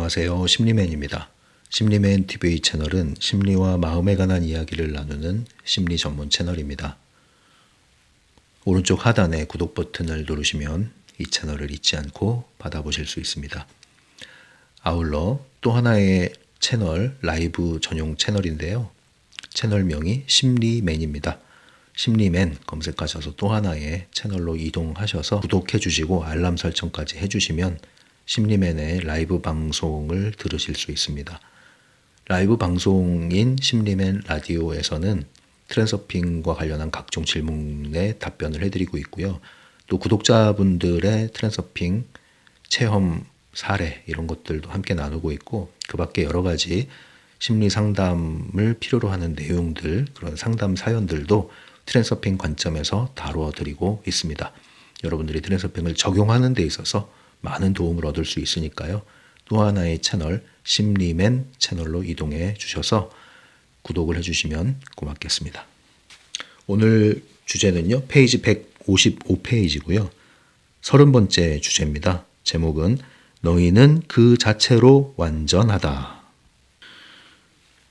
안녕하세요. 심리맨입니다. 심리맨 TV 채널은 심리와 마음에 관한 이야기를 나누는 심리 전문 채널입니다. 오른쪽 하단에 구독 버튼을 누르시면 이 채널을 잊지 않고 받아보실 수 있습니다. 아울러 또 하나의 채널, 라이브 전용 채널인데요. 채널명이 심리맨입니다. 심리맨 검색하셔서 또 하나의 채널로 이동하셔서 구독해 주시고 알람 설정까지 해주시면 심리맨의 라이브 방송을 들으실 수 있습니다. 라이브 방송인 심리맨 라디오에서는 트랜서핑과 관련한 각종 질문에 답변을 해드리고 있고요. 또 구독자분들의 트랜서핑 체험 사례 이런 것들도 함께 나누고 있고, 그 밖에 여러 가지 심리 상담을 필요로 하는 내용들, 그런 상담 사연들도 트랜서핑 관점에서 다루어 드리고 있습니다. 여러분들이 트랜서핑을 적용하는 데 있어서 많은 도움을 얻을 수 있으니까요. 또 하나의 채널, 심리맨 채널로 이동해 주셔서 구독을 해주시면 고맙겠습니다. 오늘 주제는요, 페이지 155페이지고요. 30번째 주제입니다. 제목은 너희는 그 자체로 완전하다.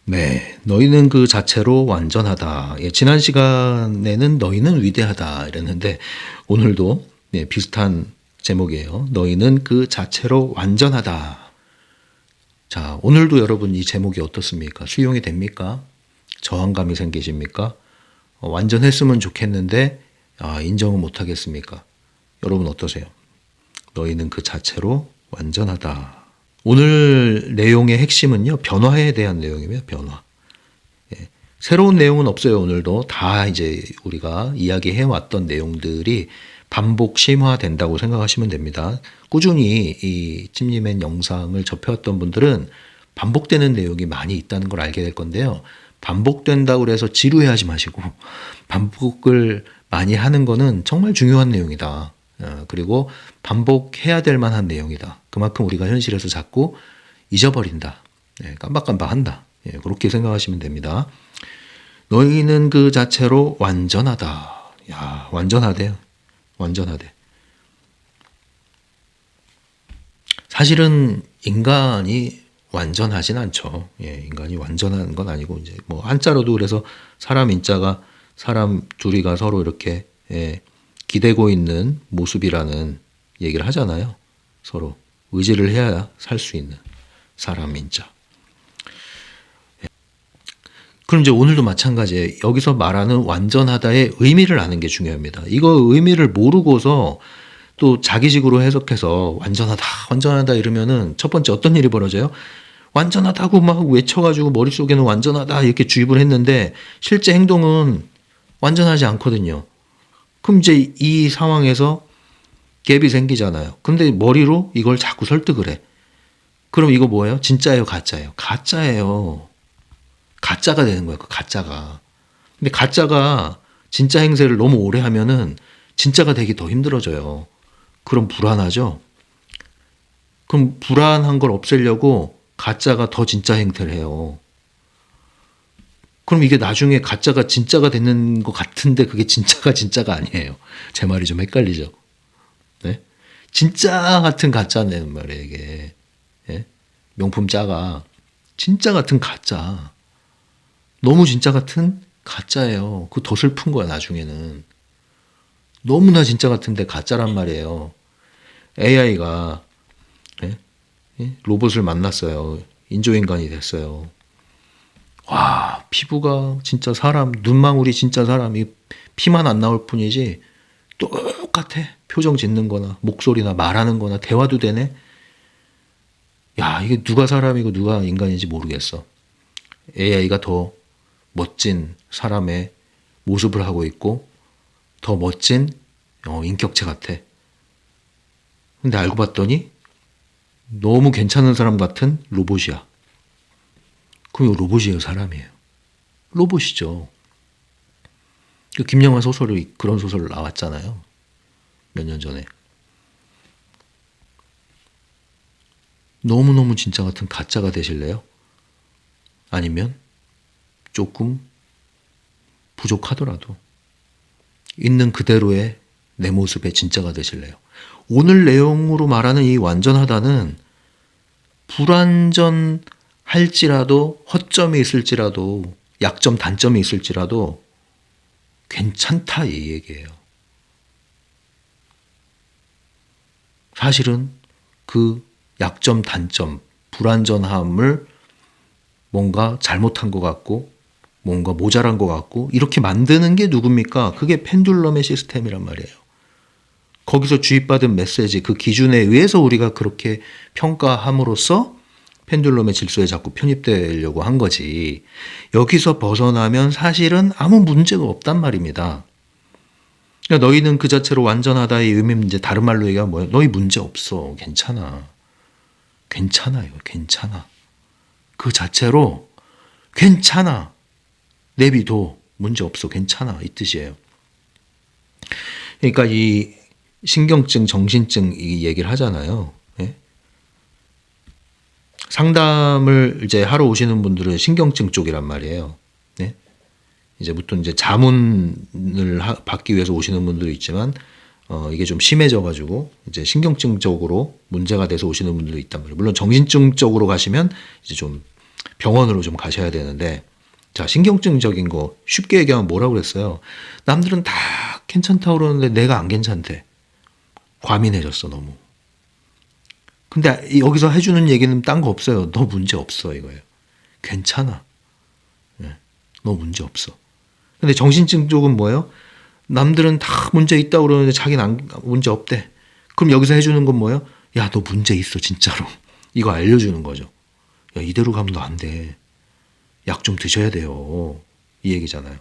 네, 너희는 그 자체로 완전하다. 지난 시간에는 너희는 위대하다 이랬는데 오늘도 비슷한 제목이에요. 너희는 그 자체로 완전하다. 자, 오늘도 여러분 이 제목이 어떻습니까? 수용이 됩니까? 저항감이 생기십니까? 완전했으면 좋겠는데 인정은 못하겠습니까? 여러분 어떠세요? 너희는 그 자체로 완전하다. 오늘 내용의 핵심은요, 변화에 대한 내용이에요. 변화. 새로운 내용은 없어요. 오늘도 다 이제 우리가 이야기해왔던 내용들이 반복 심화된다고 생각하시면 됩니다. 꾸준히 이 심리맨 영상을 접해왔던 분들은 반복되는 내용이 많이 있다는 걸 알게 될 건데요. 반복된다고 해서 지루해하지 마시고 반복을 많이 하는 거는 정말 중요한 내용이다. 그리고 반복해야 될 만한 내용이다. 그만큼 우리가 현실에서 자꾸 잊어버린다. 깜박깜박한다. 그렇게 생각하시면 됩니다. 너희는 그 자체로 완전하다. 야, 완전하대요. 완전하대. 사실은 인간이 완전하진 않죠. 인간이 완전한 건 아니고, 이제 뭐 한자로도 그래서 사람 인자가 사람 둘이가 서로 이렇게 기대고 있는 모습이라는 얘기를 하잖아요. 서로 의지를 해야 살 수 있는 사람 인자. 그럼 이제 오늘도 마찬가지예요. 여기서 말하는 완전하다의 의미를 아는 게 중요합니다. 이거 의미를 모르고서 또 자기식으로 해석해서 완전하다 이러면은 첫 번째 어떤 일이 벌어져요? 완전하다고 막 외쳐가지고 머릿속에는 완전하다 이렇게 주입을 했는데 실제 행동은 완전하지 않거든요. 그럼 이제 이 상황에서 갭이 생기잖아요. 근데 머리로 이걸 자꾸 설득을 해. 그럼 이거 뭐예요? 진짜예요? 가짜예요? 가짜예요. 가짜가 되는 거예요. 그 가짜가. 근데 가짜가 진짜 행세를 너무 오래 하면은 진짜가 되기 더 힘들어져요. 그럼 불안하죠? 그럼 불안한 걸 없애려고 가짜가 더 진짜 행태를 해요. 그럼 이게 나중에 가짜가 진짜가 되는 것 같은데 그게 진짜가 아니에요. 제 말이 좀 헷갈리죠? 네? 진짜 같은 가짜는 말이에요, 이게. 명품 짜가. 진짜 같은 가짜. 너무 진짜 같은 가짜예요. 그거 더 슬픈 거야, 나중에는. 너무나 진짜 같은데 가짜란 말이에요. AI가 로봇을 만났어요. 인조인간이 됐어요. 와, 피부가 진짜 사람, 눈망울이 진짜 사람이 피만 안 나올 뿐이지 똑같아. 표정 짓는 거나 목소리나 말하는 거나 대화도 되네. 야, 이게 누가 사람이고 누가 인간인지 모르겠어. AI가 더 멋진 사람의 모습을 하고 있고 더 멋진 인격체 같아. 근데 알고 봤더니 너무 괜찮은 사람 같은 로봇이야. 그럼 이거 로봇이에요, 사람이에요? 로봇이죠. 김영하 소설이 그런 소설 나왔잖아요. 몇 년 전에. 너무너무 진짜 같은 가짜가 되실래요? 아니면 조금 부족하더라도 있는 그대로의 내 모습의 진짜가 되실래요? 오늘 내용으로 말하는 이 완전하다는 불완전할지라도 허점이 있을지라도 약점 단점이 있을지라도 괜찮다 이 얘기예요. 사실은 그 약점 단점 불완전함을 뭔가 잘못한 것 같고 뭔가 모자란 것 같고 이렇게 만드는 게 누굽니까? 그게 펜듈럼의 시스템이란 말이에요. 거기서 주입받은 메시지 그 기준에 의해서 우리가 그렇게 평가함으로써 펜듈럼의 질서에 자꾸 편입되려고 한 거지. 여기서 벗어나면 사실은 아무 문제가 없단 말입니다. 그러니까 너희는 그 자체로 완전하다의 의미는 이제 다른 말로 얘기하면 뭐예요? 너희 문제 없어. 괜찮아. 괜찮아요. 괜찮아. 그 자체로 괜찮아. 내비도 문제 없어. 괜찮아. 이 뜻이에요. 그러니까 이 신경증, 정신증 이 얘기를 하잖아요. 예? 상담을 이제 하러 오시는 분들은 신경증 쪽이란 말이에요. 예? 이제 보통 이제 자문을 받기 위해서 오시는 분들도 있지만 이게 좀 심해져가지고 이제 신경증 쪽으로 문제가 돼서 오시는 분들도 있단 말이에요. 물론 정신증 쪽으로 가시면 이제 좀 병원으로 좀 가셔야 되는데, 자 신경증적인 거 쉽게 얘기하면 뭐라고 그랬어요? 남들은 다 괜찮다고 그러는데 내가 안 괜찮대. 과민해졌어 너무. 근데 여기서 해주는 얘기는 딴 거 없어요. 너 문제 없어 이거예요. 괜찮아. 네. 너 문제 없어. 근데 정신증 쪽은 뭐예요? 남들은 다 문제 있다고 그러는데 자기는 문제 없대. 그럼 여기서 해주는 건 뭐예요? 야, 너 문제 있어 진짜로. 이거 알려주는 거죠. 야, 이대로 가면 너 안 돼. 약 좀 드셔야 돼요. 이 얘기잖아요.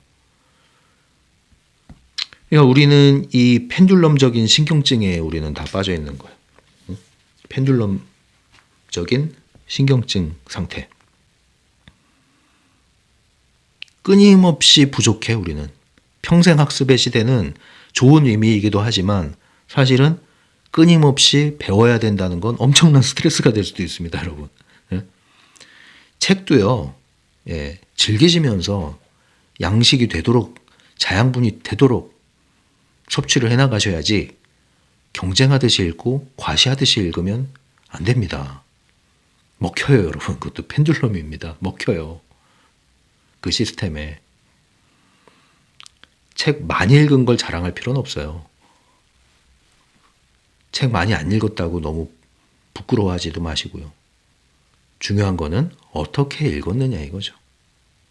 그러니까 우리는 이 펜듈럼적인 신경증에 우리는 다 빠져 있는 거예요. 펜듈럼적인 신경증 상태. 끊임없이 부족해 우리는. 평생 학습의 시대는 좋은 의미이기도 하지만 사실은 끊임없이 배워야 된다는 건 엄청난 스트레스가 될 수도 있습니다, 여러분. 예? 책도요, 예, 즐기시면서 양식이 되도록 자양분이 되도록 섭취를 해나가셔야지 경쟁하듯이 읽고 과시하듯이 읽으면 안 됩니다. 먹혀요, 여러분. 그것도 펜듈럼입니다. 먹혀요. 그 시스템에. 책 많이 읽은 걸 자랑할 필요는 없어요. 책 많이 안 읽었다고 너무 부끄러워하지도 마시고요. 중요한 거는 어떻게 읽었느냐 이거죠.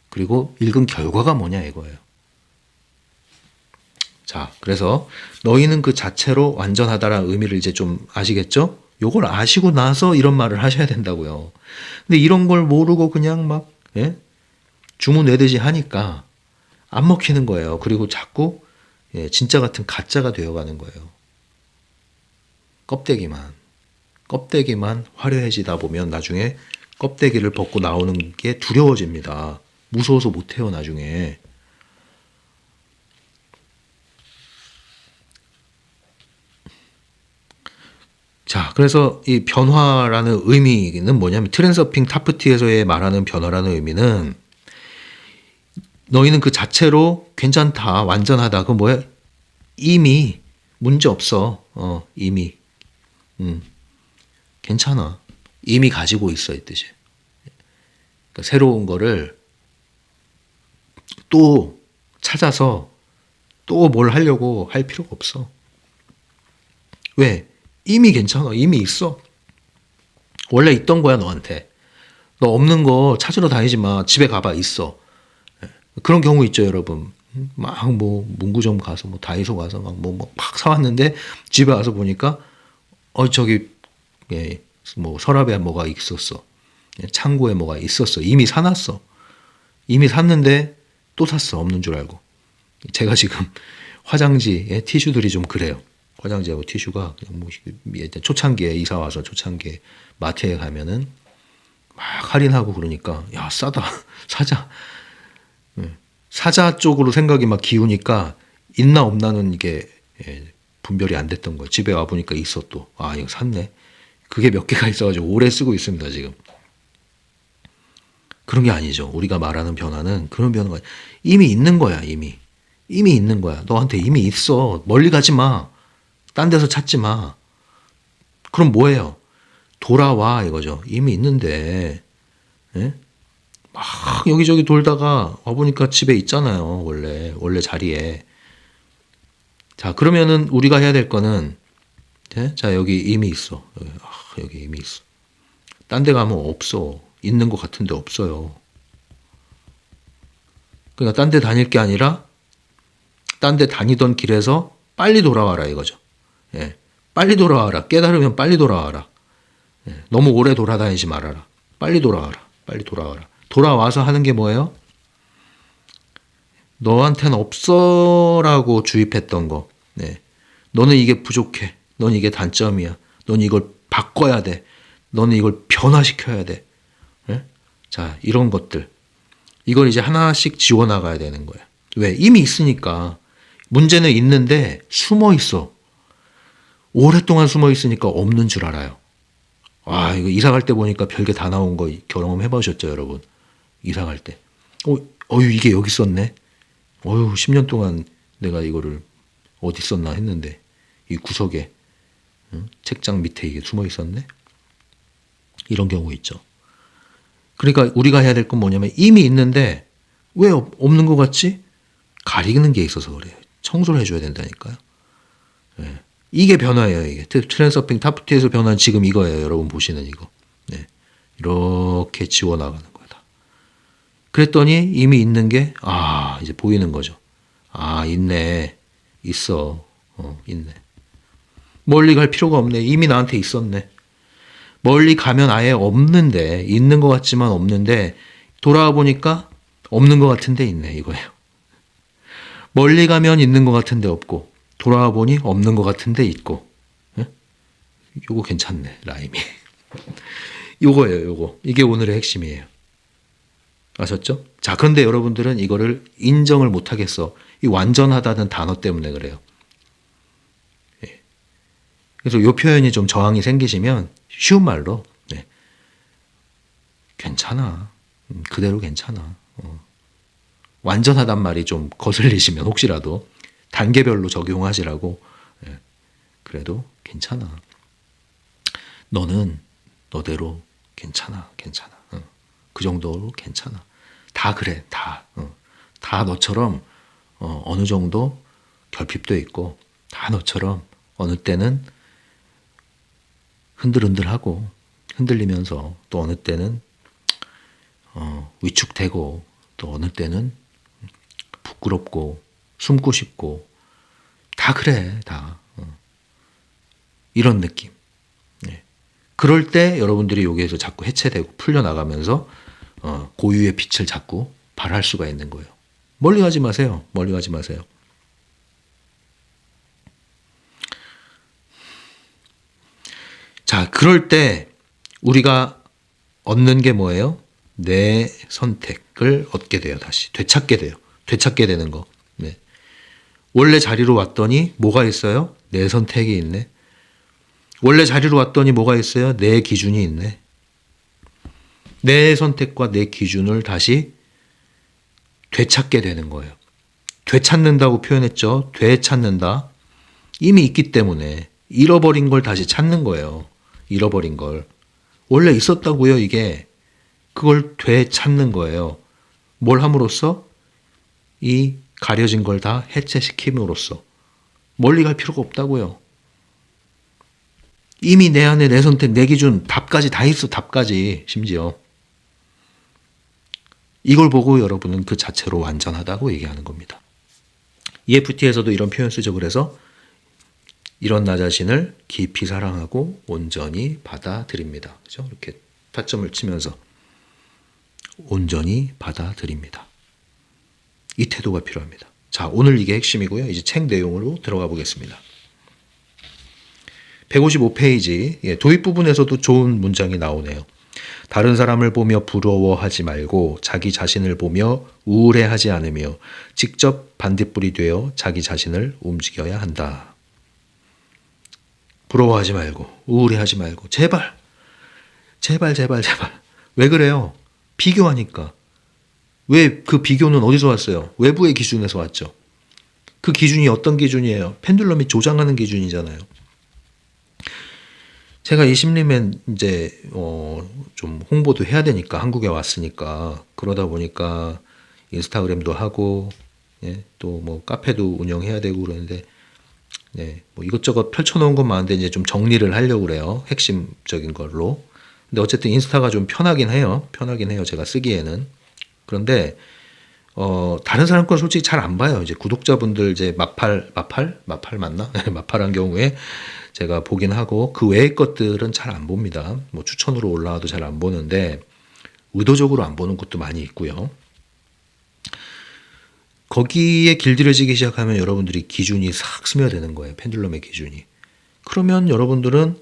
그리고 읽은 결과가 뭐냐 이거예요. 자, 그래서 너희는 그 자체로 완전하다라는 의미를 이제 좀 아시겠죠? 요걸 아시고 나서 이런 말을 하셔야 된다고요. 근데 이런 걸 모르고 그냥 막 예? 주문 외듯이 하니까 안 먹히는 거예요. 그리고 자꾸 예, 진짜 같은 가짜가 되어가는 거예요. 껍데기만 화려해지다 보면 나중에 껍데기를 벗고 나오는 게 두려워집니다. 무서워서 못해요 나중에. 자, 그래서 이 변화라는 의미는 뭐냐면 트랜서핑 타프티에서의 말하는 변화라는 의미는 너희는 그 자체로 괜찮다, 완전하다. 그건 뭐야? 이미 문제 없어. 이미. 괜찮아. 이미 가지고 있어 이 뜻이에요. 그러니까 새로운 거를 또 찾아서 또 뭘 하려고 할 필요가 없어. 왜? 이미 괜찮아. 이미 있어. 원래 있던 거야 너한테. 너 없는 거 찾으러 다니지 마. 집에 가봐. 있어. 그런 경우 있죠 여러분. 막 뭐 문구점 가서 뭐 다이소 가서 막 사왔는데 집에 와서 보니까 저기 예, 뭐 서랍에 뭐가 있었어. 창고에 뭐가 있었어. 이미 사놨어. 이미 샀는데 또 샀어. 없는 줄 알고. 제가 지금 화장지에 티슈들이 좀 그래요. 화장지하고 티슈가 그냥 뭐 초창기에 이사 와서 초창기에 마트에 가면은 막 할인하고 그러니까 야 싸다 사자. 사자 쪽으로 생각이 막 기우니까 있나 없나는 이게 분별이 안 됐던 거예요. 집에 와 보니까 있어 또. 아 이거 샀네. 그게 몇 개가 있어가지고 오래 쓰고 있습니다 지금. 그런 게 아니죠. 우리가 말하는 변화는 그런 변화가 이미 있는 거야. 이미 있는 거야. 너한테 이미 있어. 멀리 가지 마. 딴 데서 찾지 마. 그럼 뭐예요? 돌아와 이거죠. 이미 있는데 예? 막 여기저기 돌다가 와보니까 집에 있잖아요. 원래 자리에. 자, 그러면은 우리가 해야 될 거는 예? 자, 여기 이미 있어. 여기 이미 있어. 딴 데 가면 없어. 있는 것 같은데 없어요. 그러니까 딴 데 다닐 게 아니라 딴 데 다니던 길에서 빨리 돌아와라 이거죠. 예. 빨리 돌아와라. 깨달으면 빨리 돌아와라. 예. 너무 오래 돌아다니지 말아라. 빨리 돌아와라. 빨리 돌아와라. 돌아와서 하는 게 뭐예요? 너한테는 없어라고 주입했던 거. 네. 너는 이게 부족해. 넌 이게 단점이야. 넌 이걸 바꿔야 돼. 너는 이걸 변화시켜야 돼. 네? 자, 이런 것들. 이걸 이제 하나씩 지워나가야 되는 거예요. 왜? 이미 있으니까. 문제는 있는데 숨어 있어. 오랫동안 숨어 있으니까 없는 줄 알아요. 아, 이거 이사 갈 때 보니까 별게 다 나온 거 경험해 보셨죠, 여러분? 이사 갈 때. 이게 여기 있었네. 10년 동안 내가 이거를 어디 썼나 했는데 이 구석에 책장 밑에 이게 숨어 있었네. 이런 경우 있죠. 그러니까 우리가 해야 될 건 뭐냐면 이미 있는데 왜 없는 것 같지? 가리는 게 있어서 그래요. 청소를 해줘야 된다니까요. 네. 이게 변화예요. 이게 트랜서핑 타프트에서 변화는 지금 이거예요. 여러분 보시는 이거. 네. 이렇게 지워나가는 거다. 그랬더니 이미 있는 게 이제 보이는 거죠. 있네. 있어. 있네. 멀리 갈 필요가 없네. 이미 나한테 있었네. 멀리 가면 아예 없는데 있는 것 같지만 없는데 돌아와 보니까 없는 것 같은데 있네 이거예요. 멀리 가면 있는 것 같은데 없고 돌아와 보니 없는 것 같은데 있고. 예? 요거 괜찮네 라임이. 요거예요 요거. 이게 오늘의 핵심이에요. 아셨죠? 자, 그런데 여러분들은 이거를 인정을 못 하겠어. 이 완전하다는 단어 때문에 그래요. 예. 그래서 이 표현이 좀 저항이 생기시면 쉬운 말로 괜찮아. 그대로 괜찮아. 완전하단 말이 좀 거슬리시면 혹시라도 단계별로 적용하시라고. 그래도 괜찮아. 너는 너대로 괜찮아. 그 정도로 괜찮아. 다 그래. 다 너처럼 어느 정도 결핍도 있고 다 너처럼 어느 때는 흔들흔들하고 흔들리면서 또 어느 때는 위축되고 또 어느 때는 부끄럽고 숨고 싶고 다 그래. 다 이런 느낌. 그럴 때 여러분들이 여기에서 자꾸 해체되고 풀려나가면서 고유의 빛을 자꾸 발할 수가 있는 거예요. 멀리 가지 마세요. 멀리 가지 마세요. 자, 그럴 때 우리가 얻는 게 뭐예요? 내 선택을 얻게 돼요. 다시 되찾게 돼요. 되찾게 되는 거. 네. 원래 자리로 왔더니 뭐가 있어요? 내 선택이 있네. 원래 자리로 왔더니 뭐가 있어요? 내 기준이 있네. 내 선택과 내 기준을 다시 되찾게 되는 거예요. 되찾는다고 표현했죠. 되찾는다. 이미 있기 때문에 잃어버린 걸 다시 찾는 거예요. 잃어버린 걸. 원래 있었다고요, 이게. 그걸 되찾는 거예요. 뭘 함으로써? 이 가려진 걸 다 해체시킴으로써. 멀리 갈 필요가 없다고요. 이미 내 안에 내 선택, 내 기준, 답까지 다 있어, 답까지, 심지어. 이걸 보고 여러분은 그 자체로 완전하다고 얘기하는 겁니다. EFT에서도 이런 표현 쓰죠. 그래서 이런 나 자신을 깊이 사랑하고 온전히 받아들입니다. 그죠? 이렇게 타점을 치면서 온전히 받아들입니다. 이 태도가 필요합니다. 자, 오늘 이게 핵심이고요. 이제 책 내용으로 들어가 보겠습니다. 155페이지 도입 부분에서도 좋은 문장이 나오네요. 다른 사람을 보며 부러워하지 말고 자기 자신을 보며 우울해하지 않으며 직접 반딧불이 되어 자기 자신을 움직여야 한다. 부러워하지 말고 우울해하지 말고 제발. 왜 그래요? 비교하니까. 왜 그 비교는 어디서 왔어요? 외부의 기준에서 왔죠. 그 기준이 어떤 기준이에요? 펜듈럼이 조장하는 기준이잖아요. 제가 이 심리면 이제 좀 홍보도 해야 되니까 한국에 왔으니까 그러다 보니까 인스타그램도 하고 예, 또 뭐 카페도 운영해야 되고 그러는데 네, 뭐 이것저것 펼쳐놓은 건 많은데 이제 좀 정리를 하려고 그래요. 핵심적인 걸로. 근데 어쨌든 인스타가 좀 편하긴 해요. 편하긴 해요. 제가 쓰기에는. 그런데 다른 사람 건 솔직히 잘 안 봐요. 이제 구독자분들 이제 마팔 맞나? 마팔한 경우에 제가 보긴 하고 그 외의 것들은 잘 안 봅니다. 뭐 추천으로 올라와도 잘 안 보는데 의도적으로 안 보는 것도 많이 있고요. 거기에 길들여지기 시작하면 여러분들이 기준이 싹 스며드는 거예요. 펜듈럼의 기준이. 그러면 여러분들은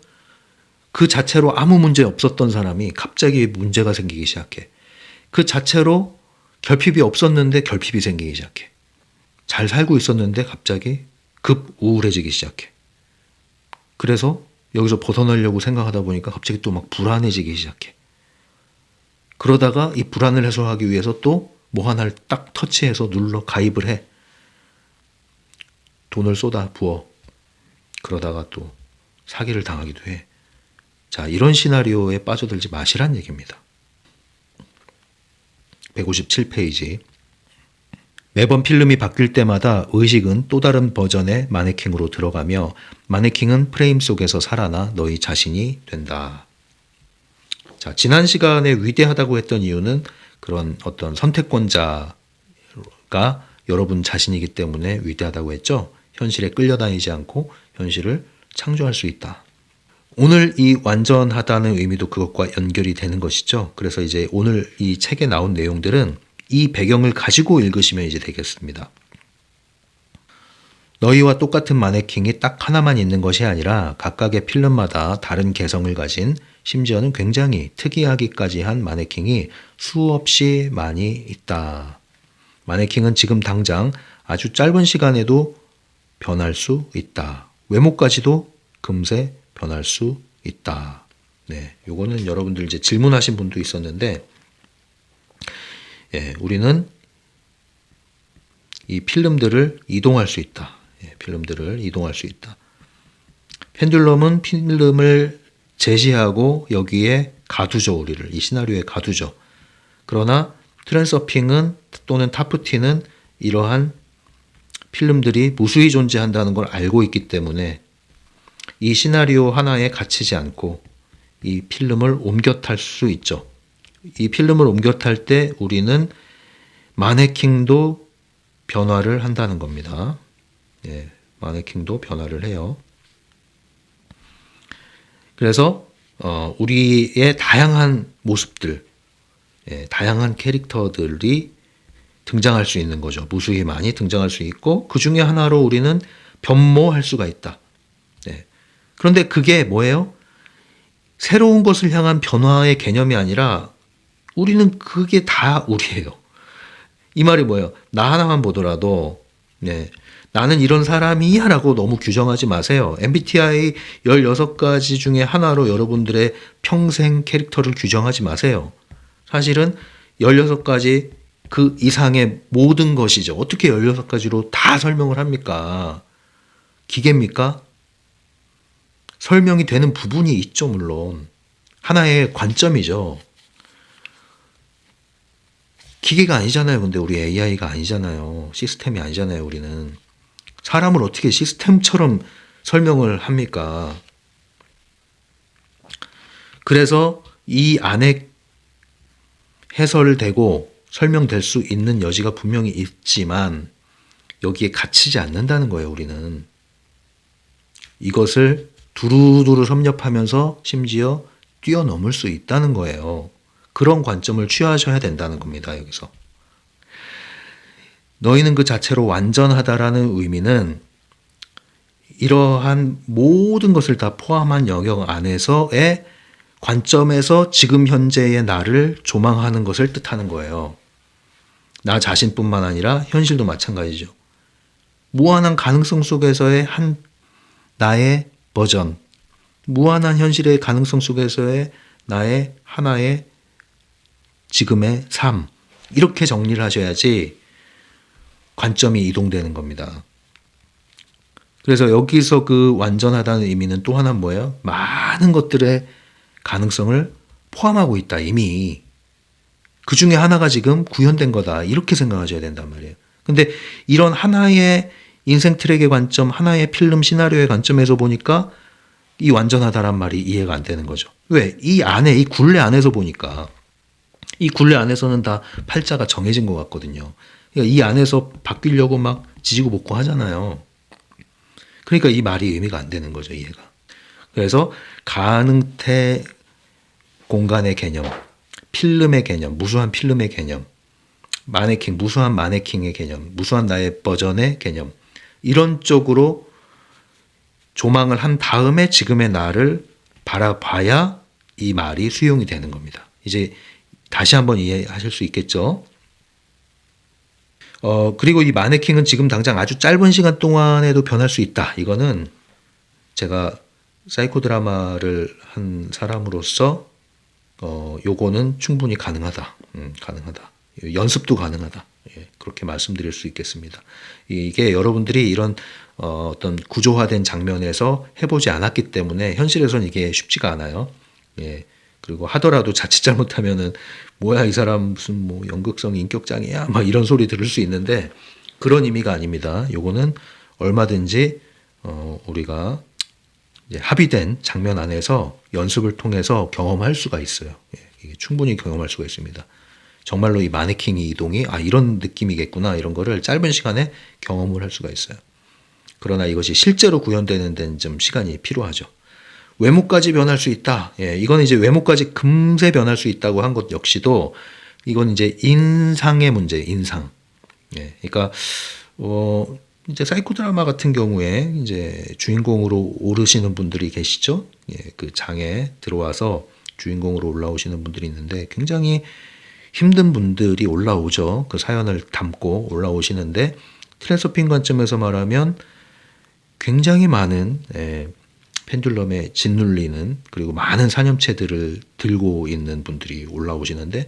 그 자체로 아무 문제 없었던 사람이 갑자기 문제가 생기기 시작해. 그 자체로 결핍이 없었는데 결핍이 생기기 시작해. 잘 살고 있었는데 갑자기 급 우울해지기 시작해. 그래서 여기서 벗어나려고 생각하다 보니까 갑자기 또 막 불안해지기 시작해. 그러다가 이 불안을 해소하기 위해서 또 뭐 하나를 딱 터치해서 눌러 가입을 해. 돈을 쏟아 부어. 그러다가 또 사기를 당하기도 해. 자, 이런 시나리오에 빠져들지 마시란 얘기입니다. 157페이지. 매번 필름이 바뀔 때마다 의식은 또 다른 버전의 마네킹으로 들어가며 마네킹은 프레임 속에서 살아나 너희 자신이 된다. 자, 지난 시간에 위대하다고 했던 이유는 그런 어떤 선택권자가 여러분 자신이기 때문에 위대하다고 했죠. 현실에 끌려다니지 않고 현실을 창조할 수 있다. 오늘 이 완전하다는 의미도 그것과 연결이 되는 것이죠. 그래서 이제 오늘 이 책에 나온 내용들은 이 배경을 가지고 읽으시면 이제 되겠습니다. 너희와 똑같은 마네킹이 딱 하나만 있는 것이 아니라 각각의 필름마다 다른 개성을 가진 심지어는 굉장히 특이하기까지 한 마네킹이 수없이 많이 있다. 마네킹은 지금 당장 아주 짧은 시간에도 변할 수 있다. 외모까지도 금세 변할 수 있다. 네, 요거는 여러분들 이제 질문하신 분도 있었는데, 예, 우리는 이 필름들을 이동할 수 있다. 예, 필름들을 이동할 수 있다. 펜듈럼은 필름을 제시하고 여기에 가두죠, 우리를. 이 시나리오에 가두죠. 그러나 트랜서핑은 또는 타프티는 이러한 필름들이 무수히 존재한다는 걸 알고 있기 때문에 이 시나리오 하나에 갇히지 않고 이 필름을 옮겨 탈 수 있죠. 이 필름을 옮겨 탈 때 우리는 마네킹도 변화를 한다는 겁니다. 예, 마네킹도 변화를 해요. 그래서 우리의 다양한 모습들, 예, 다양한 캐릭터들이 등장할 수 있는 거죠. 무수히 많이 등장할 수 있고 그 중에 하나로 우리는 변모할 수가 있다. 예. 그런데 그게 뭐예요? 새로운 것을 향한 변화의 개념이 아니라 우리는 그게 다 우리예요. 이 말이 뭐예요? 나 하나만 보더라도 네, 나는 이런 사람이야 라고 너무 규정하지 마세요. MBTI 16가지 중에 하나로 여러분들의 평생 캐릭터를 규정하지 마세요. 사실은 16가지 그 이상의 모든 것이죠. 어떻게 16가지로 다 설명을 합니까? 기계입니까? 설명이 되는 부분이 있죠, 물론. 하나의 관점이죠. 기계가 아니잖아요. 근데 우리 AI가 아니잖아요. 시스템이 아니잖아요, 우리는. 사람을 어떻게 시스템처럼 설명을 합니까? 그래서 이 안에 해설되고 설명될 수 있는 여지가 분명히 있지만 여기에 갇히지 않는다는 거예요, 우리는. 이것을 두루두루 섭렵하면서 심지어 뛰어넘을 수 있다는 거예요. 그런 관점을 취하셔야 된다는 겁니다, 여기서. 너희는 그 자체로 완전하다라는 의미는 이러한 모든 것을 다 포함한 영역 안에서의 관점에서 지금 현재의 나를 조망하는 것을 뜻하는 거예요. 나 자신뿐만 아니라 현실도 마찬가지죠. 무한한 가능성 속에서의 한 나의 버전, 무한한 현실의 가능성 속에서의 나의 하나의 지금의 삶, 이렇게 정리를 하셔야지 관점이 이동되는 겁니다. 그래서 여기서 그 완전하다는 의미는 또 하나는 뭐예요? 많은 많은 것들의 가능성을 포함하고 있다. 이미 그 중에 하나가 지금 구현된 거다. 이렇게 생각하셔야 된단 말이에요. 근데 이런 하나의 인생 트랙의 관점, 하나의 필름 시나리오의 관점에서 보니까 이 완전하다란 말이 이해가 안 되는 거죠. 왜? 이 안에, 이 굴레 안에서 보니까 이 굴레 안에서는 다 팔자가 정해진 것 같거든요. 그러니까 이 안에서 바뀌려고 막 지지고 볶고 하잖아요. 그러니까 이 말이 의미가 안 되는 거죠, 이해가. 그래서 가능태 공간의 개념, 필름의 개념, 무수한 필름의 개념, 마네킹, 무수한 마네킹의 개념, 무수한 나의 버전의 개념, 이런 쪽으로 조망을 한 다음에 지금의 나를 바라봐야 이 말이 수용이 되는 겁니다. 이제 다시 한번 이해하실 수 있겠죠? 그리고 이 마네킹은 지금 당장 아주 짧은 시간 동안에도 변할 수 있다. 이거는 제가 사이코 드라마를 한 사람으로서 요거는 충분히 가능하다. 가능하다. 연습도 가능하다. 예, 그렇게 말씀드릴 수 있겠습니다. 이게 여러분들이 이런 어떤 구조화된 장면에서 해보지 않았기 때문에 현실에서는 이게 쉽지가 않아요. 예, 그리고 하더라도 자칫 잘못하면은 뭐야 이 사람 무슨 뭐 연극성 인격장애야 막 이런 소리 들을 수 있는데 그런 의미가 아닙니다. 요거는 얼마든지 우리가 이제 합의된 장면 안에서 연습을 통해서 경험할 수가 있어요. 예, 이게 충분히 경험할 수가 있습니다. 정말로 이 마네킹이 이동이 이런 느낌이겠구나 이런 거를 짧은 시간에 경험을 할 수가 있어요. 그러나 이것이 실제로 구현되는 데는 좀 시간이 필요하죠. 외모까지 변할 수 있다. 예, 이건 이제 외모까지 금세 변할 수 있다고 한 것 역시도 이건 이제 인상의 문제, 인상. 예, 그러니까 이제 사이코 드라마 같은 경우에 이제 주인공으로 오르시는 분들이 계시죠. 예, 그 장에 들어와서 주인공으로 올라오시는 분들이 있는데 굉장히 힘든 분들이 올라오죠. 그 사연을 담고 올라오시는데 트랜스서핑 관점에서 말하면 굉장히 많은 펜듈럼에 짓눌리는 그리고 많은 사념체들을 들고 있는 분들이 올라오시는데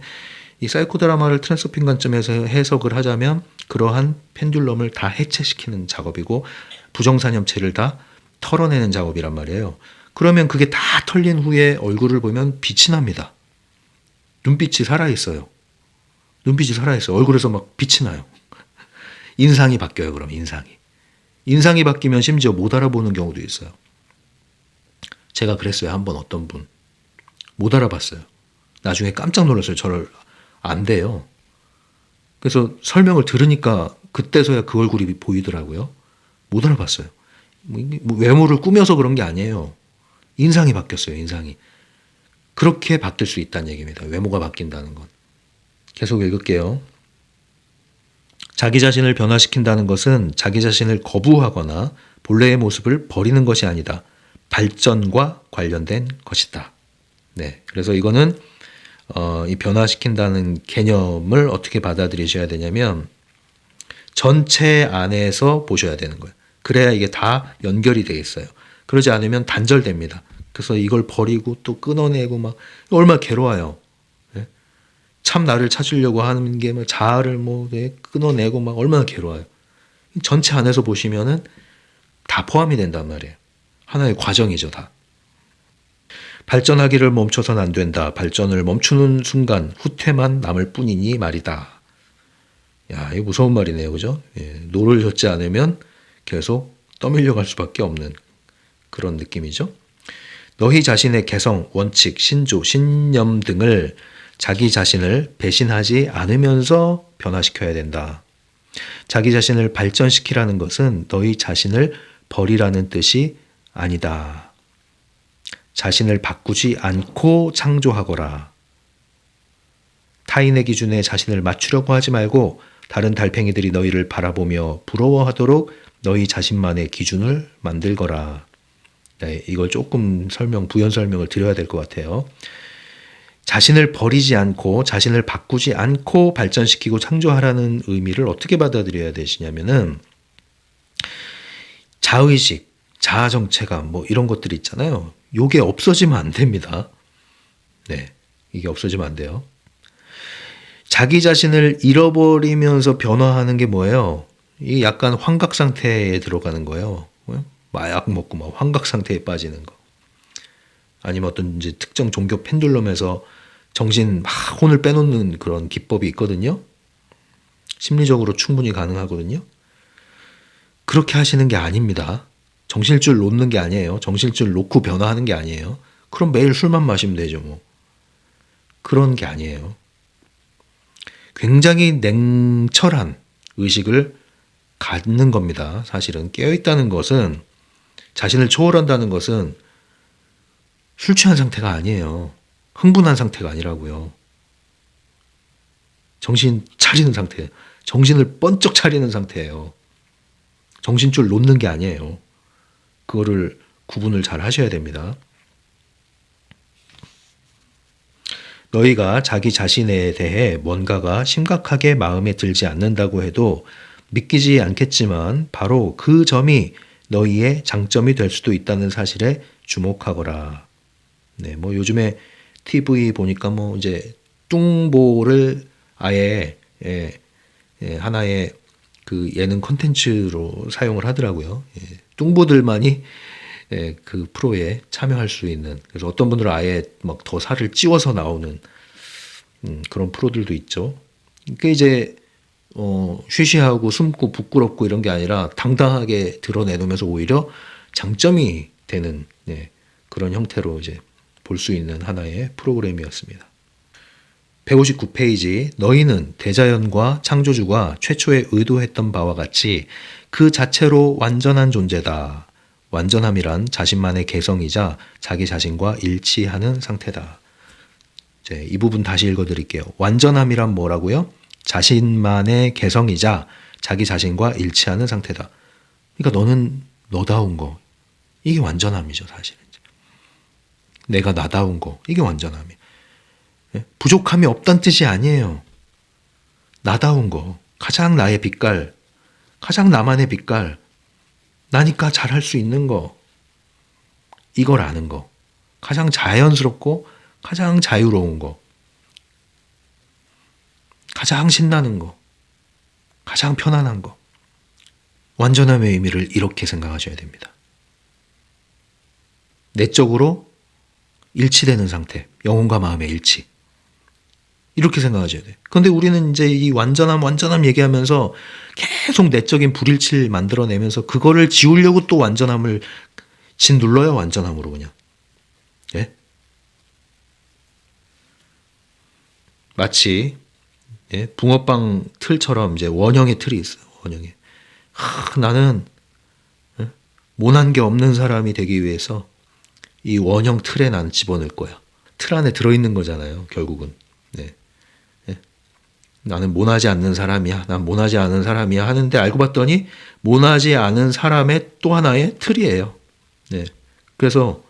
이 사이코 드라마를 트랜스서핑 관점에서 해석을 하자면 그러한 펜듈럼을 다 해체시키는 작업이고 부정사념체를 다 털어내는 작업이란 말이에요. 그러면 그게 다 털린 후에 얼굴을 보면 빛이 납니다. 눈빛이 살아있어요. 눈빛이 살아있어요. 얼굴에서 막 빛이 나요. 인상이 바뀌어요. 그럼 인상이 바뀌면 심지어 못 알아보는 경우도 있어요. 제가 그랬어요. 한번 어떤 분. 못 알아봤어요. 나중에 깜짝 놀랐어요. 저를 안 돼요. 그래서 설명을 들으니까 그때서야 그 얼굴이 보이더라고요. 못 알아봤어요. 뭐 외모를 꾸며서 그런 게 아니에요. 인상이 바뀌었어요. 인상이. 그렇게 바뀔 수 있다는 얘기입니다. 외모가 바뀐다는 건. 계속 읽을게요. 자기 자신을 변화시킨다는 것은 자기 자신을 거부하거나 본래의 모습을 버리는 것이 아니다. 발전과 관련된 것이다. 네, 그래서 이거는 이 변화시킨다는 개념을 어떻게 받아들이셔야 되냐면 전체 안에서 보셔야 되는 거예요. 그래야 이게 다 연결이 되어 있어요. 그러지 않으면 단절됩니다. 그래서 이걸 버리고 또 끊어내고 막 얼마나 괴로워요. 네? 참 나를 찾으려고 하는 게 뭐 자아를 뭐 끊어내고 막 얼마나 괴로워요. 전체 안에서 보시면은 다 포함이 된단 말이에요. 하나의 과정이죠, 다. 발전하기를 멈춰서는 안 된다. 발전을 멈추는 순간 후퇴만 남을 뿐이니 말이다. 야, 이거 무서운 말이네요, 그죠? 예, 노를 젓지 않으면 계속 떠밀려 갈 수밖에 없는 그런 느낌이죠. 너희 자신의 개성, 원칙, 신조, 신념 등을 자기 자신을 배신하지 않으면서 변화시켜야 된다. 자기 자신을 발전시키라는 것은 너희 자신을 버리라는 뜻이 아니다. 자신을 바꾸지 않고 창조하거라. 타인의 기준에 자신을 맞추려고 하지 말고 다른 달팽이들이 너희를 바라보며 부러워하도록 너희 자신만의 기준을 만들거라. 네, 이걸 조금 부연 설명을 드려야 될 것 같아요. 자신을 버리지 않고 자신을 바꾸지 않고 발전시키고 창조하라는 의미를 어떻게 받아들여야 되시냐면은 자의식, 자아정체감 뭐 이런 것들이 있잖아요. 요게 없어지면 안 됩니다. 네, 이게 없어지면 안 돼요. 자기 자신을 잃어버리면서 변화하는 게 뭐예요? 이 약간 환각 상태에 들어가는 거예요. 마약 먹고 막 환각 상태에 빠지는 거. 아니면 어떤 이제 특정 종교 펜듈럼에서 정신 막 혼을 빼놓는 그런 기법이 있거든요. 심리적으로 충분히 가능하거든요. 그렇게 하시는 게 아닙니다. 정신줄 놓는 게 아니에요. 정신줄 놓고 변화하는 게 아니에요. 그럼 매일 술만 마시면 되죠, 뭐. 그런 게 아니에요. 굉장히 냉철한 의식을 갖는 겁니다. 사실은 깨어있다는 것은, 자신을 초월한다는 것은 술 취한 상태가 아니에요. 흥분한 상태가 아니라고요. 정신 차리는 상태, 정신을 번쩍 차리는 상태예요. 정신줄 놓는 게 아니에요. 그거를 구분을 잘 하셔야 됩니다. 너희가 자기 자신에 대해 뭔가가 심각하게 마음에 들지 않는다고 해도 믿기지 않겠지만 바로 그 점이 너희의 장점이 될 수도 있다는 사실에 주목하거라. 네, 뭐 요즘에 TV 보니까 뭐 이제 뚱보를 아예 하나의 그 예능 콘텐츠로 사용을 하더라고요. 뚱보들만이 그 프로에 참여할 수 있는, 그래서 어떤 분들은 아예 막 더 살을 찌워서 나오는 그런 프로들도 있죠. 그게 이제 쉬쉬하고 숨고 부끄럽고 이런 게 아니라 당당하게 드러내놓으면서 오히려 장점이 되는 그런 형태로 이제 볼 수 있는 하나의 프로그램이었습니다. 159페이지. 너희는 대자연과 창조주가 최초에 의도했던 바와 같이 그 자체로 완전한 존재다. 완전함이란 자신만의 개성이자 자기 자신과 일치하는 상태다. 이제 이 부분 다시 읽어드릴게요. 완전함이란 뭐라고요? 자신만의 개성이자 자기 자신과 일치하는 상태다. 그러니까 너는 너다운 거. 이게 완전함이죠, 사실은. 내가 나다운 거. 이게 완전함이에요. 부족함이 없다는 뜻이 아니에요. 나다운 거. 가장 나의 빛깔. 가장 나만의 빛깔. 나니까 잘할 수 있는 거. 이걸 아는 거. 가장 자연스럽고 가장 자유로운 거. 가장 신나는 거. 가장 편안한 거. 완전함의 의미를 이렇게 생각하셔야 됩니다. 내적으로 일치되는 상태. 영혼과 마음의 일치. 이렇게 생각하셔야 돼요. 그런데 우리는 이제 이 완전함 얘기하면서 계속 내적인 불일치를 만들어내면서 그거를 지우려고 또 완전함을 짓눌러요. 완전함으로 그냥. 예? 마치 붕어빵 틀처럼 이제 원형의 틀이 있어요. 원형의. 나는 모난 게 없는 사람이 되기 위해서 이 원형 틀에 난 집어넣을 거야. 틀 안에 들어있는 거잖아요. 결국은. 네. 나는 모나지 않는 사람이야. 난 모나지 않은 사람이야 하는데 알고 봤더니 모나지 않은 사람의 또 하나의 틀이에요. 네. 그래서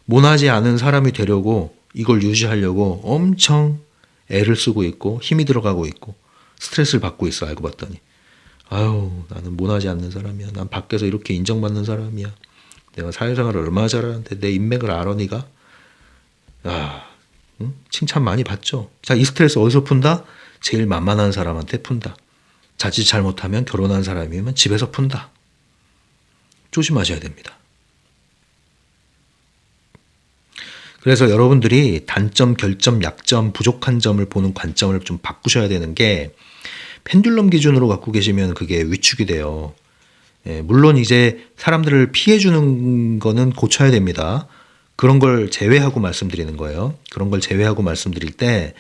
모나지 않은 사람이 되려고 이걸 유지하려고 엄청 애를 쓰고 있고 힘이 들어가고 있고 스트레스를 받고 있어. 알고 봤더니 아유, 나는 모나지 않는 사람이야. 난 밖에서 이렇게 인정받는 사람이야. 내가 사회생활을 얼마나 잘하는데 내 인맥을 알아 니가? 칭찬 많이 받죠. 자, 이 스트레스 어디서 푼다? 제일 만만한 사람한테 푼다. 자칫 잘못하면 결혼한 사람이면 집에서 푼다. 조심하셔야 됩니다. 그래서 여러분들이 단점, 결점, 약점, 부족한 점을 보는 관점을 좀 바꾸셔야 되는 게 펜듈럼 기준으로 갖고 계시면 그게 위축이 돼요. 물론 이제 사람들을 피해주는 거는 고쳐야 됩니다. 그런 걸 제외하고 말씀드리는 거예요. 그런 걸 제외하고 말씀드릴 때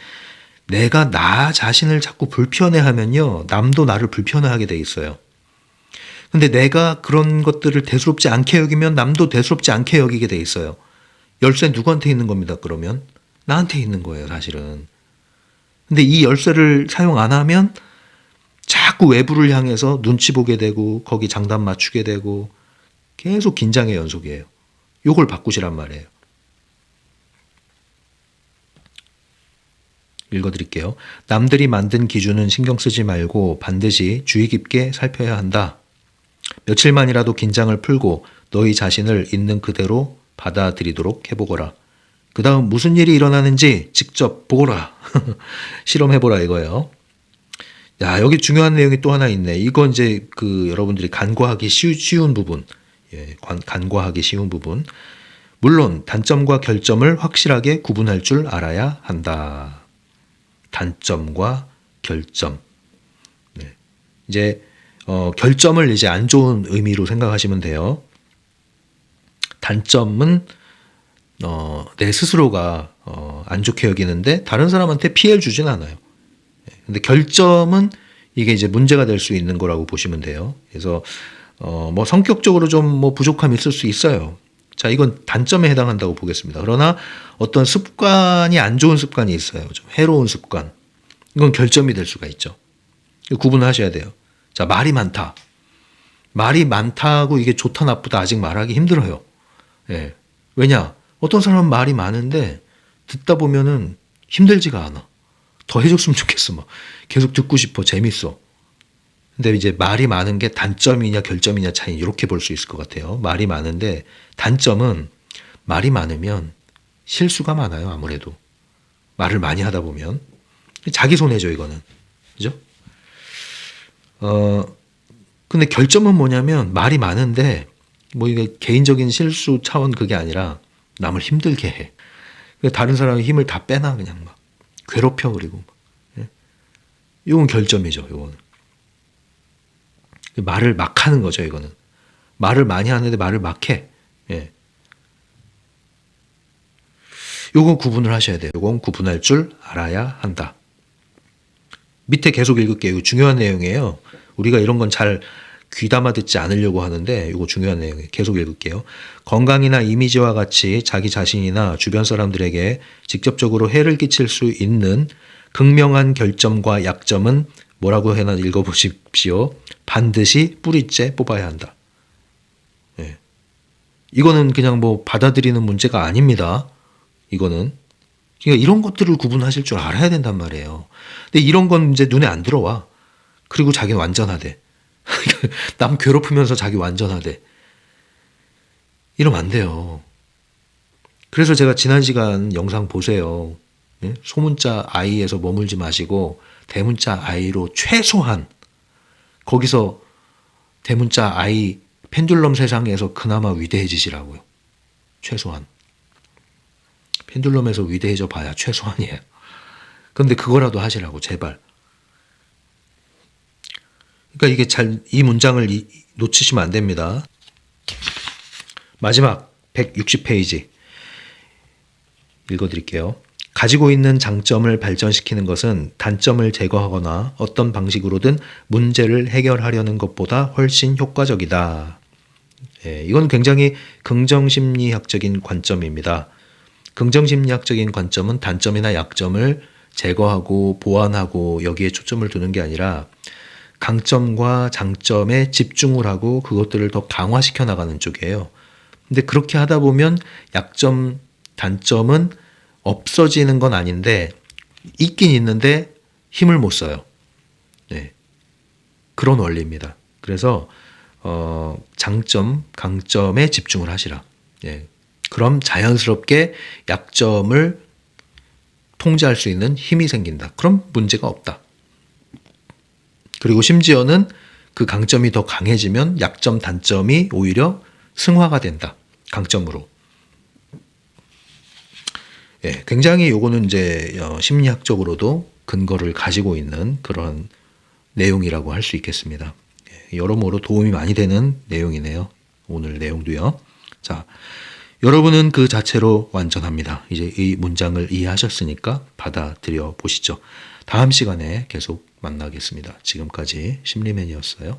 내가 나 자신을 자꾸 불편해하면요. 남도 나를 불편해하게 돼 있어요. 근데 내가 그런 것들을 대수롭지 않게 여기면 남도 대수롭지 않게 여기게 돼 있어요. 열쇠 누구한테 있는 겁니다. 그러면 나한테 있는 거예요. 사실은. 근데 이 열쇠를 사용 안 하면 자꾸 외부를 향해서 눈치 보게 되고 거기 장단 맞추게 되고 계속 긴장의 연속이에요. 요걸 바꾸시란 말이에요. 읽어드릴게요. 남들이 만든 기준은 신경 쓰지 말고 반드시 주의 깊게 살펴야 한다. 며칠만이라도 긴장을 풀고 너희 자신을 있는 그대로 받아들이도록 해보거라. 그 다음 무슨 일이 일어나는지 직접 보거라. 실험해보라 이거예요. 야, 여기 중요한 내용이 또 하나 있네. 이건 이제 여러분들이 간과하기 쉬운 부분. 간과하기 쉬운 부분. 물론 단점과 결점을 확실하게 구분할 줄 알아야 한다. 단점과 결점. 네. 이제 결점을 이제 안 좋은 의미로 생각하시면 돼요. 단점은 내 스스로가 안 좋게 여기는데 다른 사람한테 피해를 주진 않아요. 근데 결점은 이게 이제 문제가 될 수 있는 거라고 보시면 돼요. 그래서 뭐 성격적으로 좀 뭐 부족함이 있을 수 있어요. 자, 이건 단점에 해당한다고 보겠습니다. 그러나 어떤 습관이 안 좋은 습관이 있어요. 좀 해로운 습관. 이건 결점이 될 수가 있죠. 구분하셔야 돼요. 자, 말이 많다. 말이 많다고 이게 좋다 나쁘다 아직 말하기 힘들어요. 예. 왜냐? 어떤 사람은 말이 많은데 듣다 보면은 힘들지가 않아. 더 해줬으면 좋겠어. 막 계속 듣고 싶어. 재밌어. 근데 이제 말이 많은 게 단점이냐 결점이냐 차이 이렇게 볼 수 있을 것 같아요. 말이 많은데 단점은 말이 많으면 실수가 많아요. 아무래도 말을 많이 하다 보면 자기 손해죠. 이거는 그죠? 근데 결점은 뭐냐면 말이 많은데 뭐 이게 개인적인 실수 차원 그게 아니라 남을 힘들게 해. 다른 사람의 힘을 다 빼놔 그냥 막 괴롭혀 그리고 예? 이건 결점이죠. 이거는 말을 막 하는 거죠. 이거는 말을 많이 하는데 말을 막 해. 예. 요건 구분을 하셔야 돼요. 요건 구분할 줄 알아야 한다. 밑에 계속 읽을게요. 이거 중요한 내용이에요. 우리가 이런 건 잘 귀담아 듣지 않으려고 하는데 이거 중요한 내용이에요. 계속 읽을게요. 건강이나 이미지와 같이 자기 자신이나 주변 사람들에게 직접적으로 해를 끼칠 수 있는 극명한 결점과 약점은 뭐라고 해나 읽어보십시오. 반드시 뿌리째 뽑아야 한다. 네. 이거는 그냥 뭐 받아들이는 문제가 아닙니다. 이거는. 그러니까 이런 것들을 구분하실 줄 알아야 된단 말이에요. 근데 이런 건 이제 눈에 안 들어와. 그리고 자기는 완전하대. 남 괴롭히면서 자기 완전하대. 이러면 안 돼요. 그래서 제가 지난 시간 영상 보세요. 예? 소문자 I에서 머물지 마시고 대문자 I로 최소한 거기서 대문자 I 펜듈럼 세상에서 그나마 위대해지시라고요. 최소한. 펜듈럼에서 위대해져 봐야 최소한이에요. 그런데 그거라도 하시라고 제발. 그러니까 이게 이 문장을 놓치시면 안 됩니다. 마지막 160페이지 읽어드릴게요. 가지고 있는 장점을 발전시키는 것은 단점을 제거하거나 어떤 방식으로든 문제를 해결하려는 것보다 훨씬 효과적이다. 예, 이건 굉장히 긍정심리학적인 관점입니다. 긍정심리학적인 관점은 단점이나 약점을 제거하고 보완하고 여기에 초점을 두는 게 아니라 강점과 장점에 집중을 하고 그것들을 더 강화시켜 나가는 쪽이에요. 근데 그렇게 하다 보면 약점, 단점은 없어지는 건 아닌데 있긴 있는데 힘을 못 써요. 네. 그런 원리입니다. 그래서 장점, 강점에 집중을 하시라. 네. 그럼 자연스럽게 약점을 통제할 수 있는 힘이 생긴다. 그럼 문제가 없다. 그리고 심지어는 그 강점이 더 강해지면 약점, 단점이 오히려 승화가 된다. 강점으로. 예, 굉장히 요거는 이제 심리학적으로도 근거를 가지고 있는 그런 내용이라고 할 수 있겠습니다. 예, 여러모로 도움이 많이 되는 내용이네요. 오늘 내용도요. 자, 여러분은 그 자체로 완전합니다. 이제 이 문장을 이해하셨으니까 받아들여 보시죠. 다음 시간에 계속 만나겠습니다. 지금까지 심리맨이었어요.